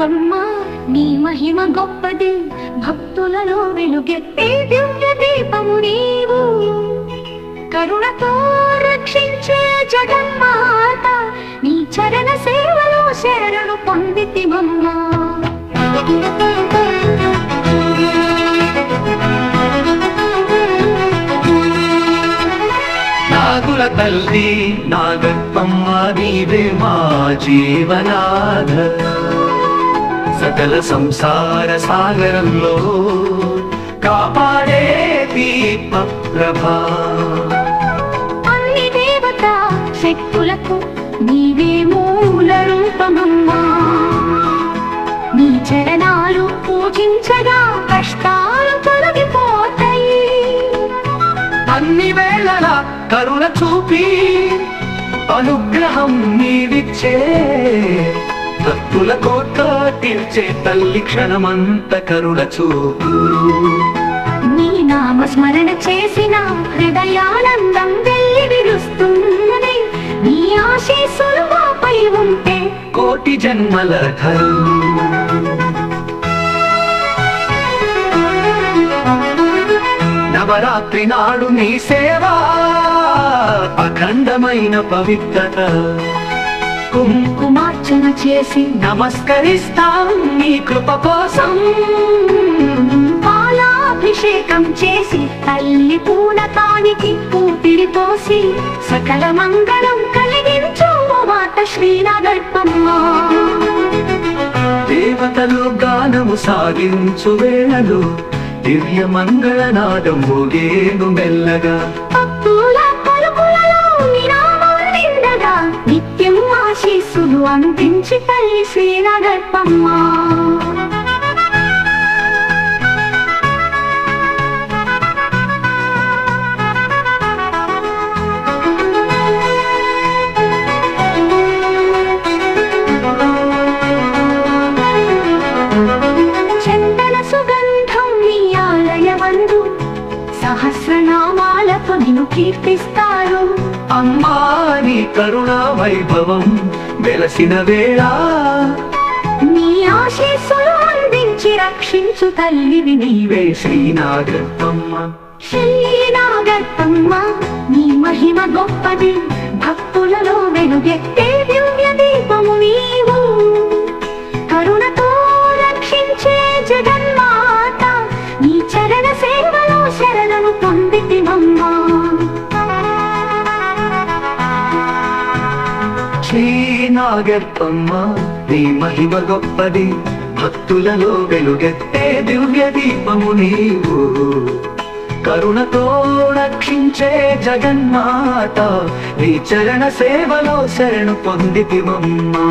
నాగప్పమ్మ నీ మహిమ గొప్పది, భక్తులలో వెలుగెత్తే దివ్య దీపము నీవు. కరుణతో రక్షించే జగన్మాత, నీ చరణ సేవలో శరణు పొందితిమమ్మా. నాగుల తల్లి నాగప్పమ్మ నీవే మా జీవనాధ, సకల సంసార సాగరంలో కాపాడే దీప ప్రభా. అన్ని దేవత శక్తులకు నీవే మూల రూపమమ్మా. నీ చరణాలు పూజించగా కష్టాలు తొలగిపోతాయి. అన్ని వేళలా కరుణ చూపి అనుగ్రహం నీవిచ్చే, భక్తుల కోట తీర్చే తల్లి క్షణమంత కరుణ చూపు. నీ నామస్మరణ చేసిన హృదయానందం వెళ్ళి విరుస్తున్నది. నీ ఆశీస్సులు మాపై ఉంటే కోటి జన్మల ధర్మం. నవరాత్రి నాడు నీ సేవ అఖండమైన పవిత్రత, కుంకుమార్చన చేసి నమస్కరిస్తాం నీ కృప కోసం. పాలాభిషేకం చేసి తల్లి పూనకానికి ఊపిరి పోసి సకల మంగళం కలిగించు మాత శ్రీ నాగప్పమ్మ. దేవతలు గానము సాగించు వేళలు దివ్య మంగళనాదం మోగేను మెల్లగా. భక్తుల పలుకులలో నీ నామం నిండగా నిత్యం ఆశీస్సులు అందించి తల్లి శ్రీ నాగప్పమ్మ. చందన సుగంధం నీ ఆలయమందు సహస్రనామాలతో నిన్ను కీర్తిస్తారు. అమ్మా నీ కరుణా వైభవం వెలసిన వేళ, నీ ఆశీస్సులు అందించి రక్షించు తల్లివి నీవే శ్రీ నాగప్పమ్మ. శ్రీ నాగప్పమ్మ నీ మహిమ గొప్పది, భక్తులలో వెలుగెత్తే దివ్య దీపము నీవు. కరుణతో రక్షించే జగన్మాత, నీ చరణ సేవలో శరణను పొందితిమమ్మా. శ్రీ నాగప్పమ్మ నీ మహిమ గొప్పది, భక్తులలో వెలుగెత్తే దివ్య దీపము నీవు. కరుణతో రక్షించే జగన్మాత, నీ చరణ సేవలో శరణు పొందితిమమ్మా.